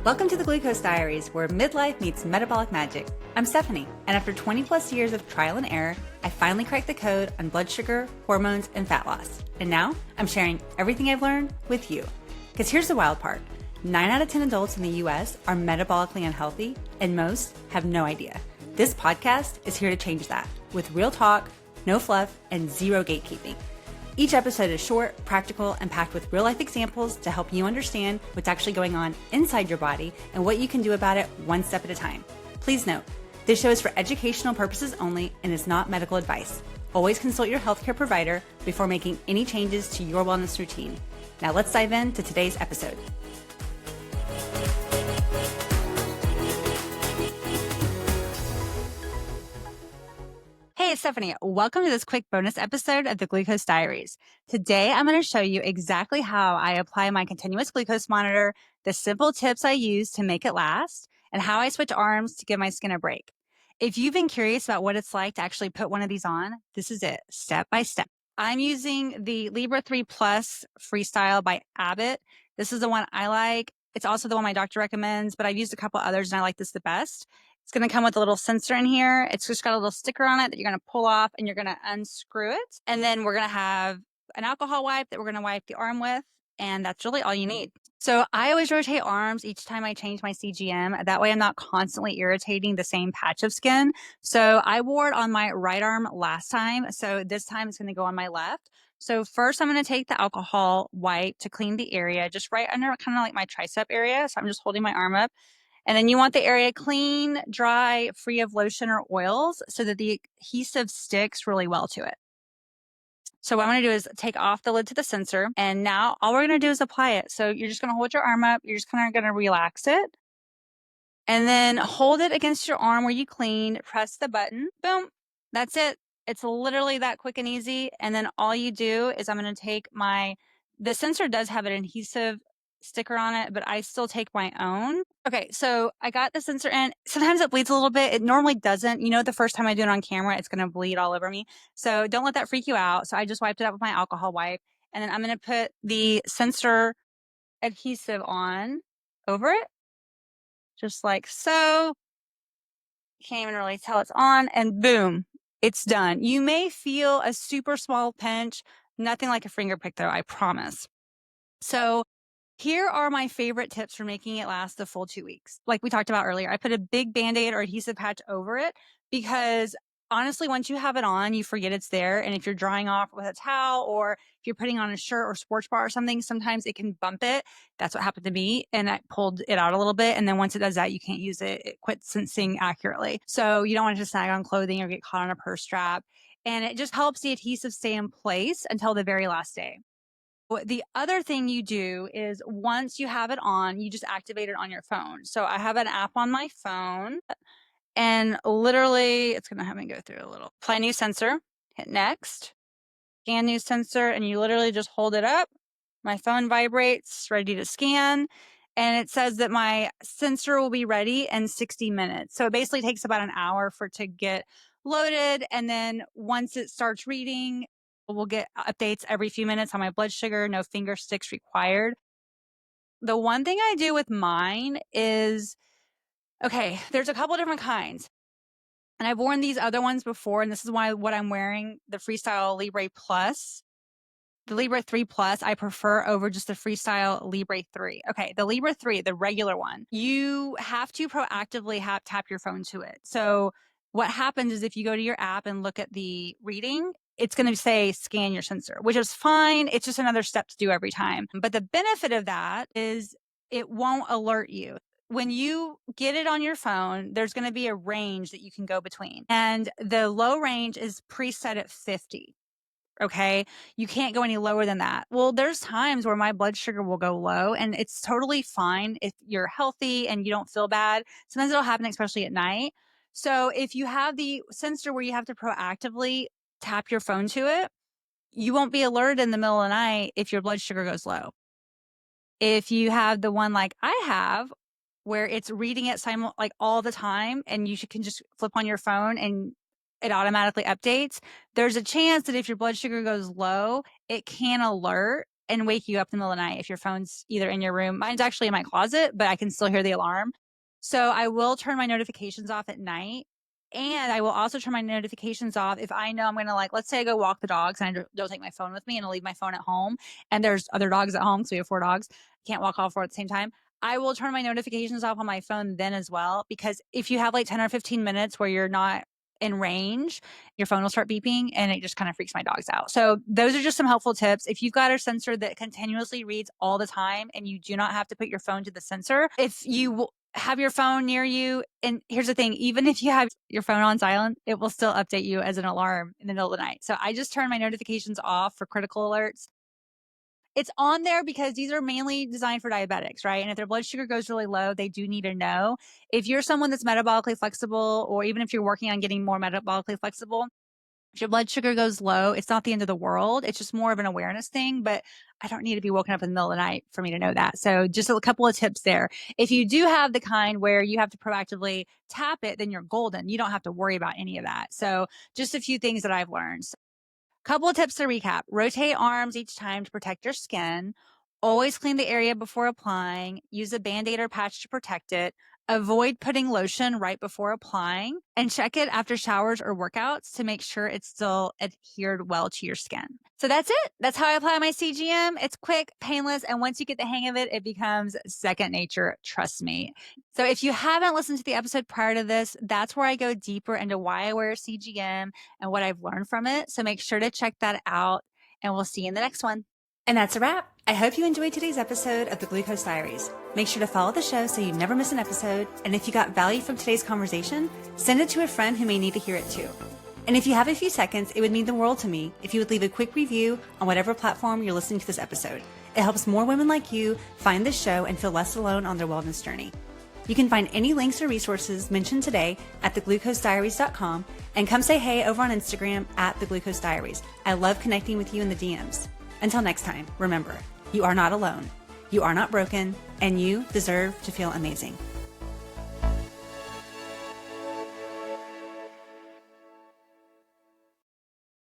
Welcome to the Glucose Diaries, where midlife meets metabolic magic. I'm Stephanie, and after 20 plus years of trial and error, I finally cracked the code on blood sugar, hormones, and fat loss. And now I'm sharing everything I've learned with you. Because here's the wild part. 9 out of 10 adults in the US are metabolically unhealthy, and most have no idea. This podcast is here to change that, with real talk, no fluff, and zero gatekeeping. Each episode is short, practical, and packed with real-life examples to help you understand what's actually going on inside your body and what you can do about it one step at a time. Please note, this show is for educational purposes only and is not medical advice. Always consult your healthcare provider before making any changes to your wellness routine. Now let's dive into today's episode. Hey, it's Stephanie. Welcome to this quick bonus episode of the Glucose Diaries. Today, I'm going to show you exactly how I apply my continuous glucose monitor, the simple tips I use to make it last, and how I switch arms to give my skin a break. If you've been curious about what it's like to actually put one of these on, this is it, step by step. I'm using the Libre 3 Plus Freestyle by Abbott. This is the one I like. It's also the one my doctor recommends, but I've used a couple others and I like this the best. It's going to come with a little sensor in here. It's just got a little sticker on it that you're going to pull off and you're going to unscrew it. And then we're going to have an alcohol wipe that we're going to wipe the arm with. And that's really all you need. So I always rotate arms each time I change my CGM. That way I'm not constantly irritating the same patch of skin. So I wore it on my right arm last time. So this time it's going to go on my left. So first I'm going to take the alcohol wipe to clean the area just right under kind of like my tricep area. So I'm just holding my arm up. And then you want the area clean, dry, free of lotion or oils so that the adhesive sticks really well to it. So what I'm going to do is take off the lid to the sensor. And now all we're going to do is apply it. So you're just going to hold your arm up. You're just kind of going to relax it. And then hold it against your arm where you cleaned. Press the button. Boom. That's it. It's literally that quick and easy. And then all you do is I'm going to take the sensor does have an adhesive sticker on it, but I still take my own. Okay, so I got the sensor in. Sometimes it bleeds a little bit. It normally doesn't. You know, the first time I do it on camera, it's going to bleed all over me. So don't let that freak you out. So I just wiped it up with my alcohol wipe. And then I'm going to put the sensor adhesive on over it, just like so. You can't even really tell it's on. And boom, it's done. You may feel a super small pinch. Nothing like a finger prick, though, I promise. So here are my favorite tips for making it last the full 2 weeks. Like we talked about earlier, I put a big Band-Aid or adhesive patch over it because honestly, once you have it on, you forget it's there. And if you're drying off with a towel or if you're putting on a shirt or sports bra or something, sometimes it can bump it. That's what happened to me. And I pulled it out a little bit. And then once it does that, you can't use it. It quits sensing accurately. So you don't want it to snag on clothing or get caught on a purse strap. And it just helps the adhesive stay in place until the very last day. The other thing you do is once you have it on, you just activate it on your phone. So I have an app on my phone and literally it's going to have me go through a little. Apply new sensor, hit next, scan new sensor, and you literally just hold it up. My phone vibrates, ready to scan. And it says that my sensor will be ready in 60 minutes. So it basically takes about an hour for it to get loaded. And then once it starts reading, we'll get updates every few minutes on my blood sugar, no finger sticks required. The one thing I do with mine is, okay, there's a couple different kinds. And I've worn these other ones before, and this is what I'm wearing, the Freestyle Libre Plus. The Libre 3 Plus, I prefer over just the Freestyle Libre 3. Okay, the Libre 3, the regular one, you have to proactively tap your phone to it. So what happens is if you go to your app and look at the reading, it's going to say scan your sensor, which is fine. It's just another step to do every time. But the benefit of that is it won't alert you. When you get it on your phone, there's going to be a range that you can go between. And the low range is preset at 50. Okay. You can't go any lower than that. Well, there's times where my blood sugar will go low and it's totally fine if you're healthy and you don't feel bad. Sometimes it'll happen, especially at night. So if you have the sensor where you have to proactively tap your phone to it, you won't be alerted in the middle of the night if your blood sugar goes low. If you have the one like I have, where it's reading it like all the time and you can just flip on your phone and it automatically updates, there's a chance that if your blood sugar goes low, it can alert and wake you up in the middle of the night if your phone's either in your room. Mine's actually in my closet, but I can still hear the alarm. So I will turn my notifications off at night. And I will also turn my notifications off if I know I'm going to, like, let's say I go walk the dogs and I don't take my phone with me and I'll leave my phone at home and there's other dogs at home. So we have 4 dogs. Can't walk all 4 at the same time. I will turn my notifications off on my phone then as well, because if you have like 10 or 15 minutes where you're not in range, your phone will start beeping and it just kind of freaks my dogs out. So those are just some helpful tips. If you've got a sensor that continuously reads all the time and you do not have to put your phone to the sensor, if you have your phone near you, and here's the thing, even if you have your phone on silent, it will still update you as an alarm in the middle of the night. So I just turn my notifications off for critical alerts. It's on there because these are mainly designed for diabetics, right? And if their blood sugar goes really low, they do need to know. If you're someone that's metabolically flexible, or even if you're working on getting more metabolically flexible, if your blood sugar goes low, it's not the end of the world. It's just more of an awareness thing, but I don't need to be woken up in the middle of the night for me to know that. So just a couple of tips there. If you do have the kind where you have to proactively tap it, then you're golden. You don't have to worry about any of that. So just a few things that I've learned. Couple of tips to recap. Rotate arms each time to protect your skin. Always clean the area before applying. Use a Band-Aid or patch to protect it. Avoid putting lotion right before applying, and check it after showers or workouts to make sure it's still adhered well to your skin. So that's it. That's how I apply my CGM. It's quick, painless, and once you get the hang of it, it becomes second nature. Trust me. So if you haven't listened to the episode prior to this, that's where I go deeper into why I wear a CGM and what I've learned from it. So make sure to check that out, and we'll see you in the next one. And that's a wrap. I hope you enjoyed today's episode of the Glucose Diaries. Make sure to follow the show so you never miss an episode. And if you got value from today's conversation, send it to a friend who may need to hear it too. And if you have a few seconds, it would mean the world to me if you would leave a quick review on whatever platform you're listening to this episode. It helps more women like you find this show and feel less alone on their wellness journey. You can find any links or resources mentioned today at theglucosediaries.com, and come say hey over on Instagram at theglucosediaries. I love connecting with you in the DMs. Until next time, remember, you are not alone, you are not broken, and you deserve to feel amazing.